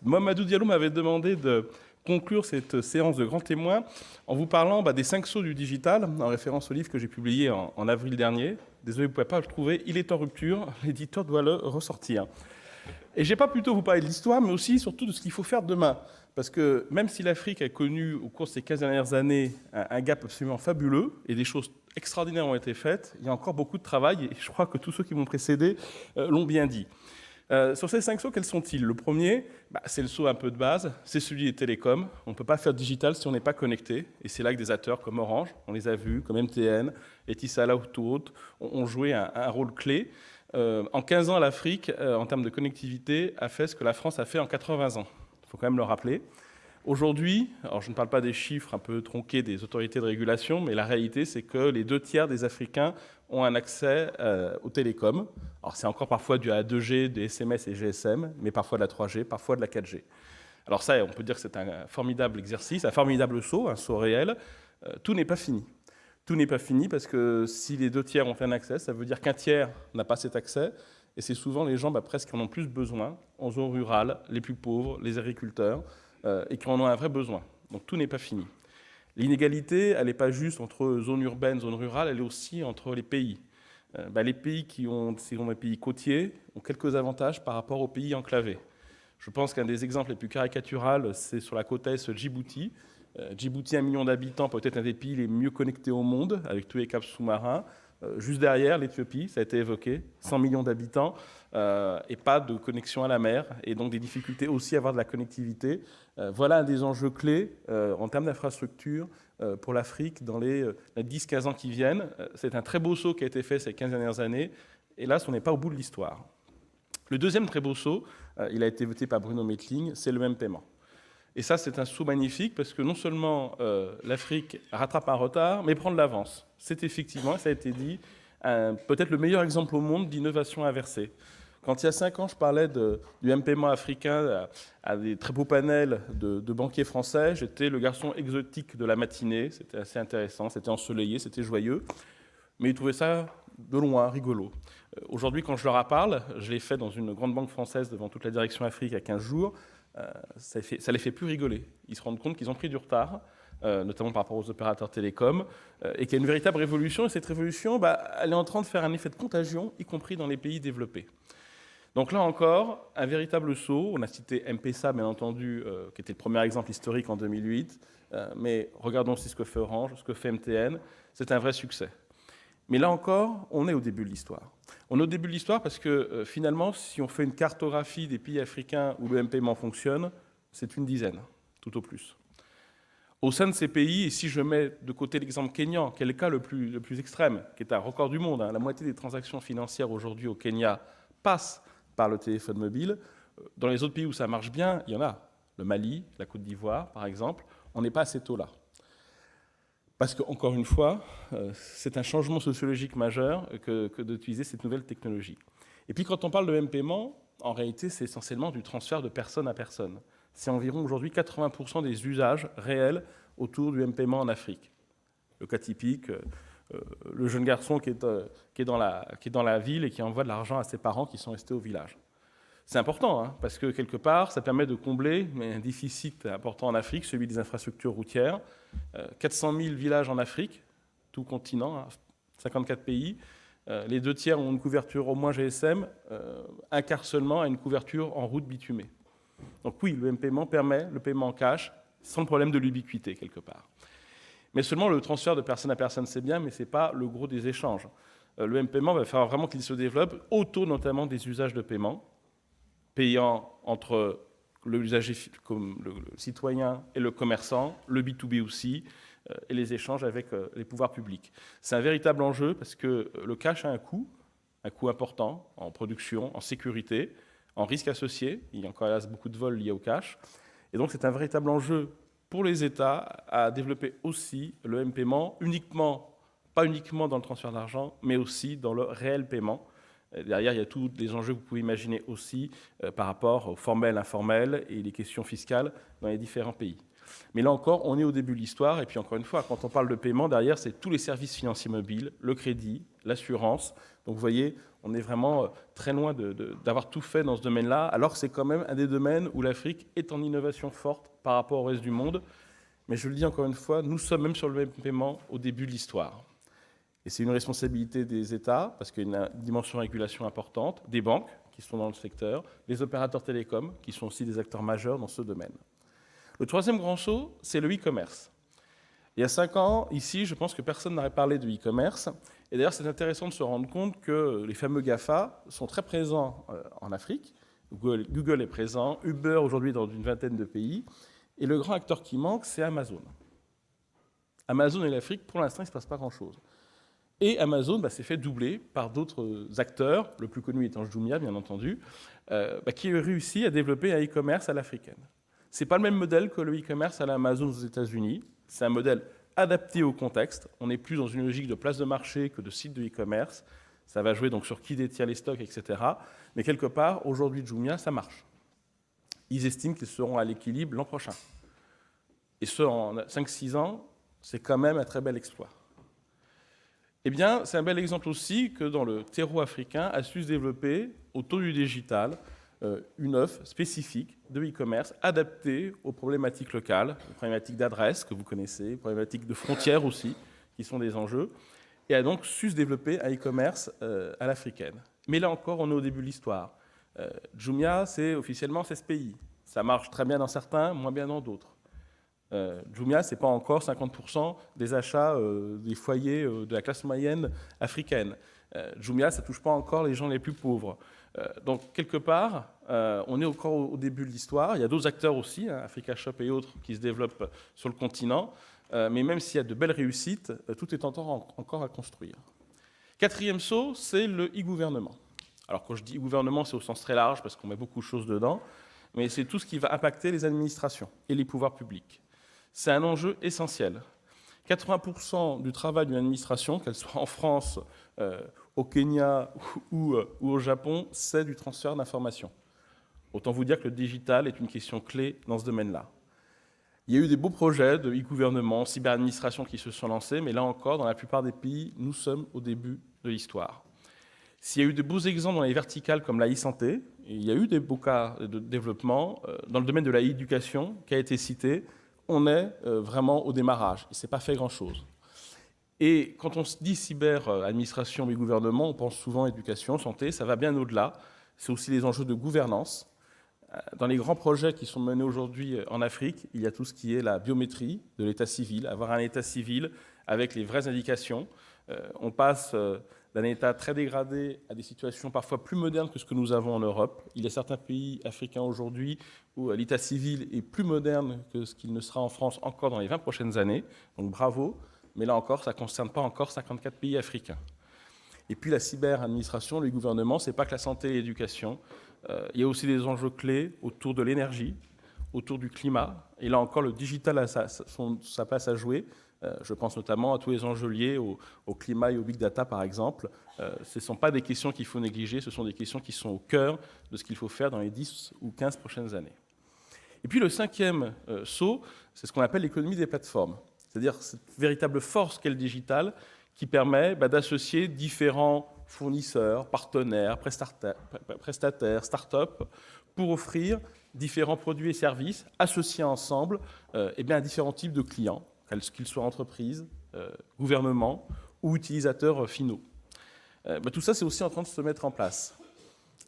Mamadou Diallo m'avait demandé de conclure cette séance de grands témoins en vous parlant des 5 sauts du digital, en référence au livre que j'ai publié en avril dernier. Désolé, vous ne pouvez pas le trouver, il est en rupture, l'éditeur doit le ressortir. Et je n'ai pas plutôt vous parler de l'histoire, mais aussi surtout de ce qu'il faut faire demain. Parce que même si l'Afrique a connu au cours de ces 15 dernières années un gap absolument fabuleux, et des choses extraordinaires ont été faites, il y a encore beaucoup de travail, et je crois que tous ceux qui m'ont précédé l'ont bien dit. Sur ces 5 sauts, quels sont-ils? Le premier, c'est le saut un peu de base, c'est celui des télécoms. On ne peut pas faire digital si on n'est pas connecté. Et c'est là que des acteurs comme Orange, on les a vus, comme MTN, Etisalat ou tout autre, ont joué un rôle clé. En 15 ans, l'Afrique, en termes de connectivité, a fait ce que la France a fait en 80 ans. Il faut quand même le rappeler. Aujourd'hui, alors je ne parle pas des chiffres un peu tronqués des autorités de régulation, mais la réalité, c'est que les 2 tiers des Africains ont un accès aux télécoms. Alors c'est encore parfois du A2G, des SMS et GSM, mais parfois de la 3G, parfois de la 4G. Alors ça, on peut dire que c'est un formidable exercice, un formidable saut, un saut réel. Tout n'est pas fini. Tout n'est pas fini parce que si les 2 tiers ont un accès, ça veut dire qu'un tiers n'a pas cet accès. Et c'est souvent les gens presque qui en ont plus besoin, en zone rurale, les plus pauvres, les agriculteurs, et qui en ont un vrai besoin. Donc tout n'est pas fini. L'inégalité, elle n'est pas juste entre zone urbaine, zone rurale, elle est aussi entre les pays. Les pays qui sont des pays côtiers ont quelques avantages par rapport aux pays enclavés. Je pense qu'un des exemples les plus caricaturaux, c'est sur la côte est Djibouti. Djibouti, 1 million d'habitants, peut-être un des pays les mieux connectés au monde, avec tous les câbles sous-marins. Juste derrière, l'Éthiopie, ça a été évoqué, 100 millions d'habitants, et pas de connexion à la mer, et donc des difficultés aussi à avoir de la connectivité. Voilà un des enjeux clés en termes d'infrastructure pour l'Afrique dans les 10-15 ans qui viennent. C'est un très beau saut qui a été fait ces 15 dernières années, et là, on n'est pas au bout de l'histoire. Le deuxième très beau saut, il a été voté par Bruno Mettling, c'est le même paiement. Et ça, c'est un saut magnifique parce que non seulement l'Afrique rattrape un retard, mais prend de l'avance. C'est effectivement, ça a été dit, peut-être le meilleur exemple au monde d'innovation inversée. Quand il y a 5 ans, je parlais du M-paiement africain à des très beaux panels de banquiers français, j'étais le garçon exotique de la matinée, c'était assez intéressant, c'était ensoleillé, c'était joyeux, mais ils trouvaient ça de loin, rigolo. Aujourd'hui, quand je leur en parle, je l'ai fait dans une grande banque française devant toute la direction Afrique il y a 15 jours, ça les fait plus rigoler. Ils se rendent compte qu'ils ont pris du retard, notamment par rapport aux opérateurs télécoms, et qu'il y a une véritable révolution, et cette révolution, elle est en train de faire un effet de contagion, y compris dans les pays développés. Donc là encore, un véritable saut. On a cité M-Pesa, bien entendu, qui était le premier exemple historique en 2008, mais regardons aussi ce que fait Orange, ce que fait MTN. C'est un vrai succès. Mais là encore, on est au début de l'histoire. On est au début de l'histoire parce que finalement, si on fait une cartographie des pays africains où le M-paiement fonctionne, c'est une dizaine, tout au plus. Au sein de ces pays, et si je mets de côté l'exemple kényan, qui est le cas le plus extrême, qui est un record du monde, la moitié des transactions financières aujourd'hui au Kenya passent par le téléphone mobile. Dans les autres pays où ça marche bien, il y en a. Le Mali, la Côte d'Ivoire, par exemple, on n'est pas à ces taux-là. Parce qu'encore une fois, c'est un changement sociologique majeur que d'utiliser cette nouvelle technologie. Et puis quand on parle de M-paiement, en réalité, c'est essentiellement du transfert de personne à personne. C'est environ aujourd'hui 80% des usages réels autour du M-paiement en Afrique. Le cas typique, le jeune garçon qui est dans la ville et qui envoie de l'argent à ses parents qui sont restés au village. C'est important, parce que quelque part, ça permet de combler un déficit important en Afrique, celui des infrastructures routières. 400 000 villages en Afrique, tout continent, 54 pays. Les 2 tiers ont une couverture au moins GSM, un quart seulement a une couverture en route bitumée. Donc oui, le M-paiement permet le paiement en cash, sans le problème de l'ubiquité, quelque part. Mais seulement le transfert de personne à personne, c'est bien, mais ce n'est pas le gros des échanges. Le M-paiement va faire vraiment qu'il se développe autour notamment des usages de paiement, payant entre l'usager comme le citoyen et le commerçant, le B2B aussi, et les échanges avec les pouvoirs publics. C'est un véritable enjeu parce que le cash a un coût important en production, en sécurité, en risque associé. Il y a encore hélas beaucoup de vols liés au cash. Et donc c'est un véritable enjeu pour les États à développer aussi le M-paiement, pas uniquement dans le transfert d'argent, mais aussi dans le réel paiement. Derrière, il y a tous les enjeux que vous pouvez imaginer aussi par rapport au formel, informel et les questions fiscales dans les différents pays. Mais là encore, on est au début de l'histoire. Et puis encore une fois, quand on parle de paiement, derrière, c'est tous les services financiers mobiles, le crédit, l'assurance. Donc vous voyez, on est vraiment très loin d'avoir tout fait dans ce domaine-là, alors que c'est quand même un des domaines où l'Afrique est en innovation forte par rapport au reste du monde. Mais je le dis encore une fois, nous sommes même sur le même paiement au début de l'histoire. Et c'est une responsabilité des États, parce qu'il y a une dimension de régulation importante, des banques qui sont dans le secteur, les opérateurs télécoms, qui sont aussi des acteurs majeurs dans ce domaine. Le troisième grand saut, c'est le e-commerce. Il y a 5 ans, ici, je pense que personne n'aurait parlé de e-commerce. Et d'ailleurs, c'est intéressant de se rendre compte que les fameux GAFA sont très présents en Afrique. Google est présent, Uber aujourd'hui dans une vingtaine de pays. Et le grand acteur qui manque, c'est Amazon. Amazon et l'Afrique, pour l'instant, il ne se passe pas grand-chose. Et Amazon s'est fait doubler par d'autres acteurs, le plus connu étant Jumia, bien entendu, qui a réussi à développer un e-commerce à l'africaine. Ce n'est pas le même modèle que le e-commerce à l'Amazon aux États-Unis. C'est un modèle adapté au contexte. On n'est plus dans une logique de place de marché que de site de e-commerce. Ça va jouer donc sur qui détient les stocks, etc. Mais quelque part, aujourd'hui, Jumia, ça marche. Ils estiment qu'ils seront à l'équilibre l'an prochain. Et ce, en 5-6 ans, c'est quand même un très bel exploit. Eh bien, c'est un bel exemple aussi que dans le terreau africain a su se développer, autour du digital, une offre spécifique de e-commerce adaptée aux problématiques locales, aux problématiques d'adresse que vous connaissez, aux problématiques de frontières aussi, qui sont des enjeux, et a donc su se développer un e-commerce à l'africaine. Mais là encore, on est au début de l'histoire. Jumia, c'est officiellement 16 pays. Ça marche très bien dans certains, moins bien dans d'autres. Jumia, ce n'est pas encore 50% des achats des foyers de la classe moyenne africaine. Jumia, ça ne touche pas encore les gens les plus pauvres. Donc, quelque part, on est encore au début de l'histoire. Il y a d'autres acteurs aussi, Africa Shop et autres, qui se développent sur le continent. Mais même s'il y a de belles réussites, tout est encore à construire. Quatrième saut, c'est le e-gouvernement. Alors, quand je dis e-gouvernement, c'est au sens très large, parce qu'on met beaucoup de choses dedans. Mais c'est tout ce qui va impacter les administrations et les pouvoirs publics. C'est un enjeu essentiel. 80% du travail d'une administration, qu'elle soit en France, au Kenya ou au Japon, c'est du transfert d'informations. Autant vous dire que le digital est une question clé dans ce domaine-là. Il y a eu des beaux projets de e-gouvernement, cyber-administration qui se sont lancés, mais là encore, dans la plupart des pays, nous sommes au début de l'histoire. S'il y a eu de beaux exemples dans les verticales comme la e-santé, il y a eu des beaux cas de développement dans le domaine de la e-éducation qui a été cité, on est vraiment au démarrage. Il ne s'est pas fait grand-chose. Et quand on se dit cyber-administration et gouvernement, on pense souvent éducation, santé, ça va bien au-delà. C'est aussi les enjeux de gouvernance. Dans les grands projets qui sont menés aujourd'hui en Afrique, il y a tout ce qui est la biométrie de l'état civil, avoir un état civil avec les vraies indications. On passe d'un état très dégradé à des situations parfois plus modernes que ce que nous avons en Europe. Il y a certains pays africains aujourd'hui où l'état civil est plus moderne que ce qu'il ne sera en France encore dans les 20 prochaines années. Donc bravo, mais là encore, ça ne concerne pas encore 54 pays africains. Et puis la cyber-administration, le gouvernement, ce n'est pas que la santé et l'éducation. Il y a aussi des enjeux clés autour de l'énergie, autour du climat. Et là encore, le digital a sa place à jouer. Je pense notamment à tous les enjeux liés au climat et au big data, par exemple. Ce ne sont pas des questions qu'il faut négliger, ce sont des questions qui sont au cœur de ce qu'il faut faire dans les 10 ou 15 prochaines années. Et puis le cinquième saut, c'est ce qu'on appelle l'économie des plateformes. C'est-à-dire cette véritable force qu'est le digital qui permet d'associer différents fournisseurs, partenaires, prestataires, start-up, pour offrir différents produits et services associés ensemble à différents types de clients, qu'ils soient entreprises, gouvernements ou utilisateurs finaux. Tout ça, c'est aussi en train de se mettre en place.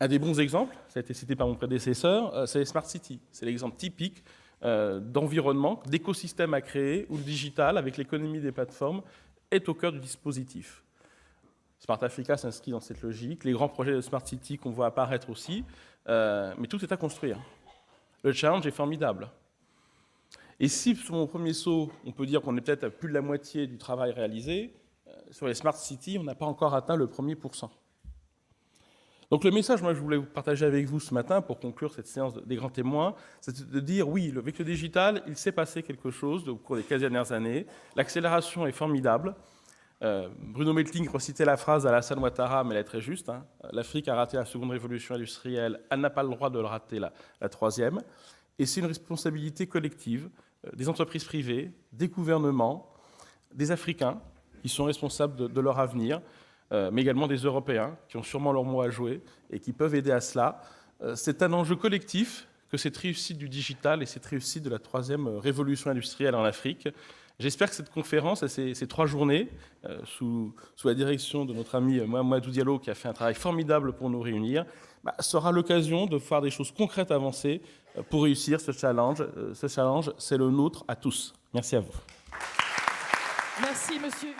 Un des bons exemples, ça a été cité par mon prédécesseur, c'est les Smart Cities. C'est l'exemple typique d'environnement, d'écosystème à créer où le digital, avec l'économie des plateformes, est au cœur du dispositif. Smart Africa s'inscrit dans cette logique, les grands projets de Smart City qu'on voit apparaître aussi, mais tout est à construire. Le challenge est formidable. Et si, sur mon premier saut, on peut dire qu'on est peut-être à plus de la moitié du travail réalisé, sur les Smart Cities, on n'a pas encore atteint le premier %. Donc le message, moi, je voulais vous partager avec vous ce matin pour conclure cette séance des grands témoins, c'est de dire, oui, avec le digital, il s'est passé quelque chose au cours des 15 dernières années. L'accélération est formidable. Bruno Melting recitait la phrase d'Alassane Ouattara, mais elle est très juste. L'Afrique a raté la seconde révolution industrielle, elle n'a pas le droit de le rater la troisième. Et c'est une responsabilité collective des entreprises privées, des gouvernements, des Africains qui sont responsables de leur avenir, mais également des Européens qui ont sûrement leur mot à jouer et qui peuvent aider à cela. C'est un enjeu collectif que cette réussite du digital et cette réussite de la troisième révolution industrielle en Afrique. J'espère que cette conférence, ces 3 journées, sous la direction de notre ami Mamadou Diallo, qui a fait un travail formidable pour nous réunir, sera l'occasion de faire des choses concrètes avancer pour réussir ce challenge. Ce challenge, c'est le nôtre à tous. Merci à vous. Merci, monsieur.